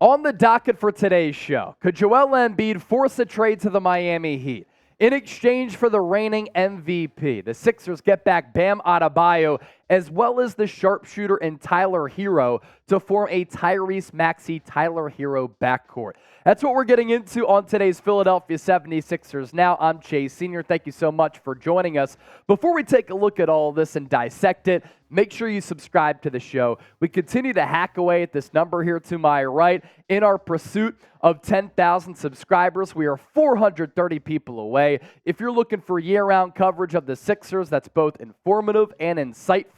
On the docket for today's show, could Joel Embiid force a trade to the Miami Heat? In exchange for the reigning MVP, the Sixers get back Bam Adebayo as well as the sharpshooter and Tyler Herro to form a Tyrese Maxey-Tyler Herro backcourt. That's what we're getting into on today's Philadelphia 76ers Now. I'm Chase Sr. Thank you so much for joining us. Before we take a look at all this and dissect it, make sure you subscribe to the show. We continue to hack away at this number here to my right in our pursuit of 10,000 subscribers. We are 430 people away. If you're looking for year-round coverage of the Sixers that's both informative and insightful,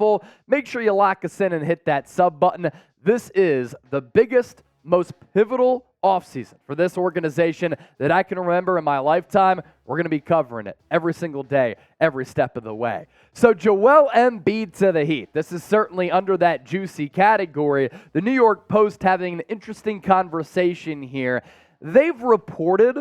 make sure you lock us in and hit that sub button. This is the biggest, most pivotal offseason for this organization that I can remember in my lifetime. We're going to be covering it every single day, every step of the way. So Joel Embiid to the Heat. This is certainly under that juicy category. The New York Post having an interesting conversation here. They've reported,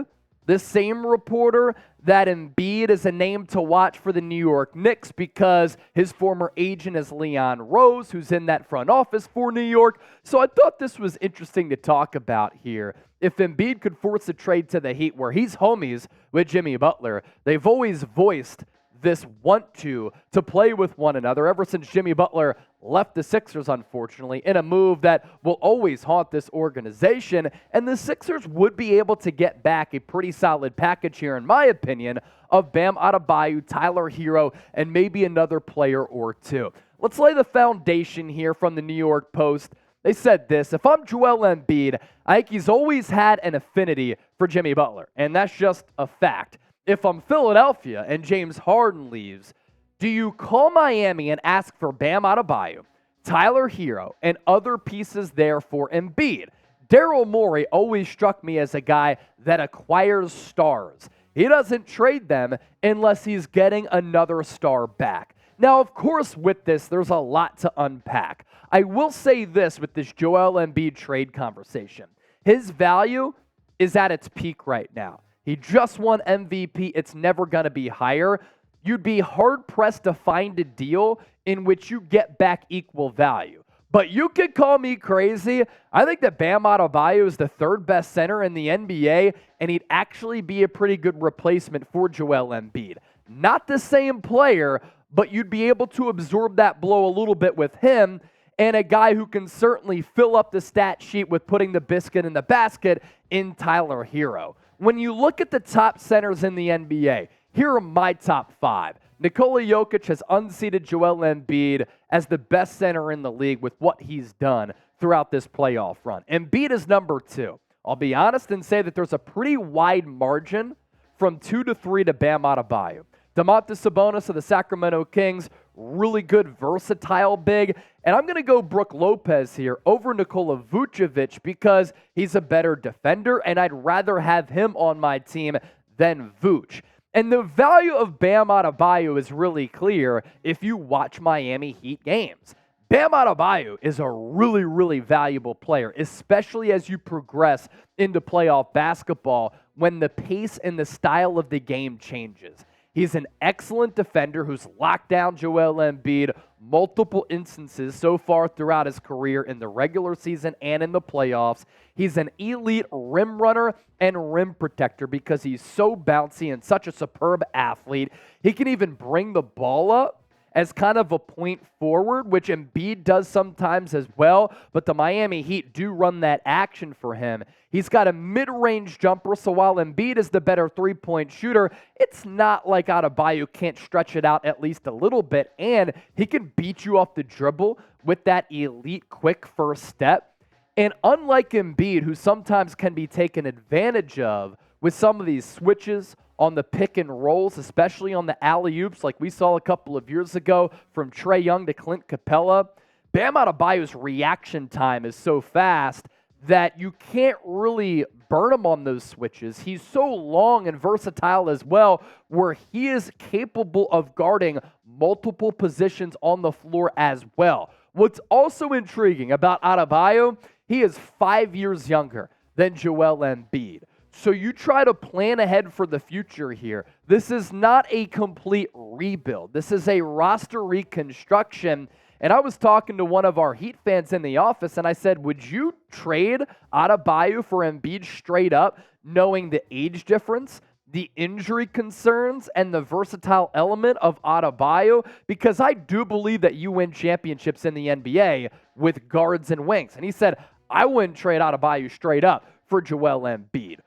this same reporter, that Embiid is a name to watch for the New York Knicks because his former agent is Leon Rose, who's in that front office for New York. So I thought this was interesting to talk about here. If Embiid could force a trade to the Heat where he's homies with Jimmy Butler, they've always voiced this want to play with one another ever since Jimmy Butler left the Sixers, unfortunately, in a move that will always haunt this organization. And the Sixers would be able to get back a pretty solid package here, in my opinion, of Bam Adebayo, Tyler Herro, and maybe another player or two. Let's lay the foundation here from the New York Post. They said this: if I'm Joel Embiid, I think he's always had an affinity for Jimmy Butler, and that's just a fact. If I'm Philadelphia and James Harden leaves, do you call Miami and ask for Bam Adebayo, Tyler Herro, and other pieces there for Embiid? Daryl Morey always struck me as a guy that acquires stars. He doesn't trade them unless he's getting another star back. Now, of course, with this, there's a lot to unpack. I will say this with this Joel Embiid trade conversation. His value is at its peak right now. He just won MVP. It's never going to be higher. You'd be hard-pressed to find a deal in which you get back equal value. But you could call me crazy. I think that Bam Adebayo is the third best center in the NBA, and he'd actually be a pretty good replacement for Joel Embiid. Not the same player, but you'd be able to absorb that blow a little bit with him, and a guy who can certainly fill up the stat sheet with putting the biscuit in the basket in Tyler Herro. When you look at the top centers in the NBA, here are my top five. Nikola Jokic has unseated Joel Embiid as the best center in the league with what he's done throughout this playoff run. Embiid is number two. I'll be honest and say that there's a pretty wide margin from 2 to 3 to Bam Adebayo. Domantas Sabonis of the Sacramento Kings, really good, versatile big. And I'm going to go Brook Lopez here over Nikola Vucevic because he's a better defender, and I'd rather have him on my team than Vuce. And the value of Bam Adebayo is really clear if you watch Miami Heat games. Bam Adebayo is a really, really valuable player, especially as you progress into playoff basketball when the pace and the style of the game changes. He's an excellent defender who's locked down Joel Embiid multiple instances so far throughout his career in the regular season and in the playoffs. He's an elite rim runner and rim protector because he's so bouncy and such a superb athlete. He can even bring the ball up as kind of a point forward, which Embiid does sometimes as well, but the Miami Heat do run that action for him. He's got a mid-range jumper, so while Embiid is the better three-point shooter, it's not like Adebayo can't stretch it out at least a little bit, and he can beat you off the dribble with that elite quick first step. And unlike Embiid, who sometimes can be taken advantage of with some of these switches on the pick and rolls, especially on the alley-oops like we saw a couple of years ago from Trae Young to Clint Capella, Bam Adebayo's reaction time is so fast that you can't really burn him on those switches. He's so long and versatile as well, where he is capable of guarding multiple positions on the floor as well. What's also intriguing about Adebayo, he is 5 years younger than Joel Embiid. So you try to plan ahead for the future here. This is not a complete rebuild. This is a roster reconstruction. And I was talking to one of our Heat fans in the office, and I said, would you trade Adebayo for Embiid straight up, knowing the age difference, the injury concerns, and the versatile element of Adebayo? Because I do believe that you win championships in the NBA with guards and wings. And he said, I wouldn't trade Adebayo straight up for Joel Embiid.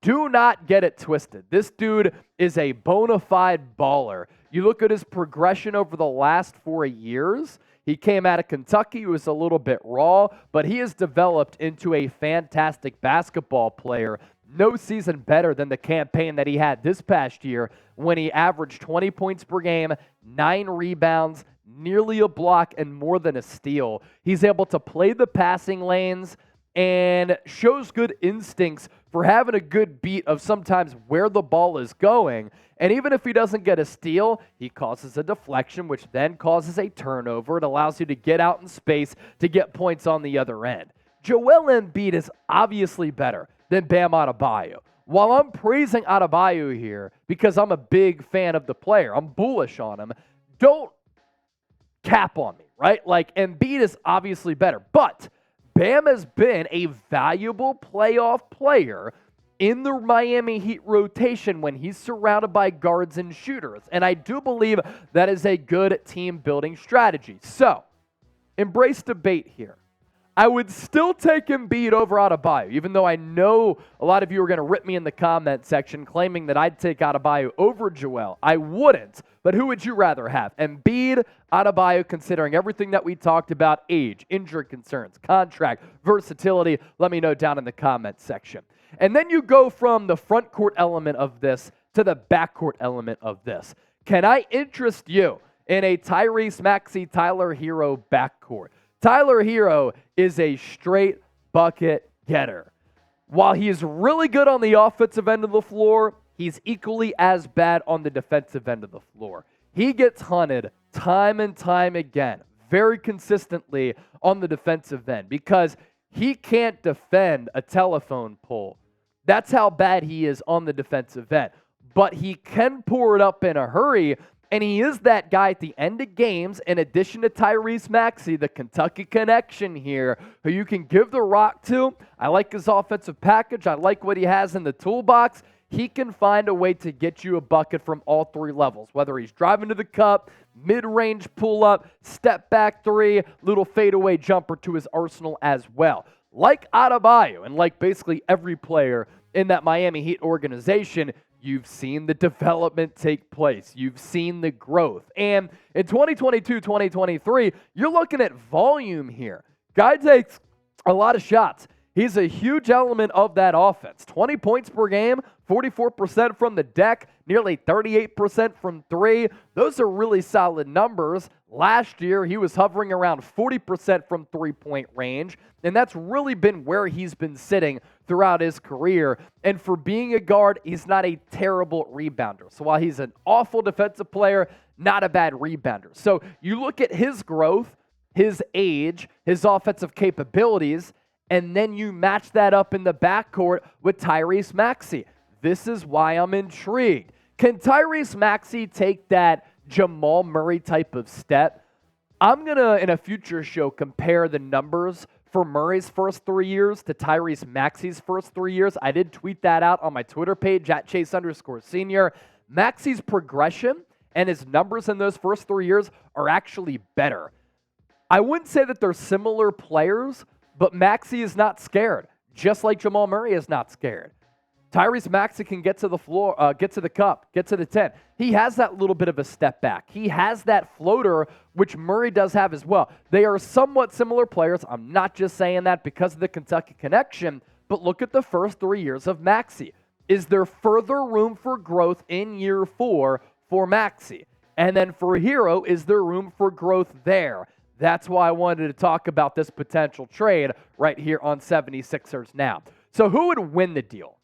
Do not get it twisted. This dude is a bona fide baller. You look at his progression over the last 4 years. He came out of Kentucky, he was a little bit raw, but he has developed into a fantastic basketball player. No season better than the campaign that he had this past year when he averaged 20 points per game, 9 rebounds, nearly a block, and more than a steal. He's able to play the passing lanes and shows good instincts for having a good beat of sometimes where the ball is going. And even if he doesn't get a steal, he causes a deflection, which then causes a turnover. It allows you to get out in space to get points on the other end. Joel Embiid is obviously better than Bam Adebayo. While I'm praising Adebayo here because I'm a big fan of the player, I'm bullish on him, don't cap on me, right? Like, Embiid is obviously better, but Bam has been a valuable playoff player in the Miami Heat rotation when he's surrounded by guards and shooters. And I do believe that is a good team-building strategy. So, embrace debate here. I would still take Embiid over Adebayo, even though I know a lot of you are going to rip me in the comment section claiming that I'd take Adebayo over Joel. I wouldn't, but who would you rather have? Embiid, Adebayo, considering everything that we talked about, age, injury concerns, contract, versatility? Let me know down in the comment section. And then you go from the front court element of this to the backcourt element of this. Can I interest you in a Tyrese Maxey, Tyler Herro backcourt? Tyler Herro is a straight bucket getter. While he is really good on the offensive end of the floor, he's equally as bad on the defensive end of the floor. He gets hunted time and time again, very consistently on the defensive end because he can't defend a telephone pole. That's how bad he is on the defensive end. But he can pour it up in a hurry. And he is that guy at the end of games, in addition to Tyrese Maxey, the Kentucky connection here, who you can give the rock to. I like his offensive package. I like what he has in the toolbox. He can find a way to get you a bucket from all 3 levels, whether he's driving to the cup, mid-range pull-up, step-back 3, little fadeaway jumper to his arsenal as well. Like Adebayo and like basically every player in that Miami Heat organization, you've seen the development take place. You've seen the growth. And in 2022, 2023, you're looking at volume here. Guy takes a lot of shots. He's a huge element of that offense. 20 points per game, 44% from the deck, nearly 38% from 3. Those are really solid numbers. Last year, he was hovering around 40% from three-point range, and that's really been where he's been sitting throughout his career. And for being a guard, he's not a terrible rebounder. So while he's an awful defensive player, not a bad rebounder. So you look at his growth, his age, his offensive capabilities, and then you match that up in the backcourt with Tyrese Maxey. This is why I'm intrigued. Can Tyrese Maxey take that Jamal Murray type of step? I'm going to, in a future show, compare the numbers for Murray's first 3 years to Tyrese Maxey's first 3 years. I did tweet that out on my Twitter page at Chase_Senior. Maxey's progression and his numbers in those first 3 years are actually better. I wouldn't say that they're similar players, but Maxey is not scared, just like Jamal Murray is not scared. Tyrese Maxey can get to the floor, get to the cup, get to the 10. He has that little bit of a step back. He has that floater, which Murray does have as well. They are somewhat similar players. I'm not just saying that because of the Kentucky connection, but look at the first 3 years of Maxey. Is there further room for growth in year 4 for Maxey? And then for Herro, is there room for growth there? That's why I wanted to talk about this potential trade right here on 76ers Now. So who would win the deal?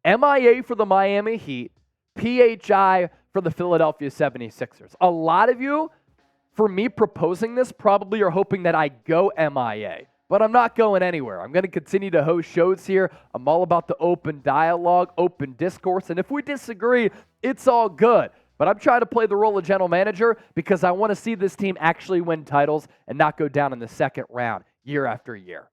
MIA for the Miami Heat, PHI for the Philadelphia 76ers. A lot of you, for me proposing this, probably are hoping that I go MIA, but I'm not going anywhere. I'm going to continue to host shows here. I'm all about the open dialogue, open discourse, and if we disagree, it's all good. But I'm trying to play the role of general manager because I want to see this team actually win titles and not go down in the second round year after year.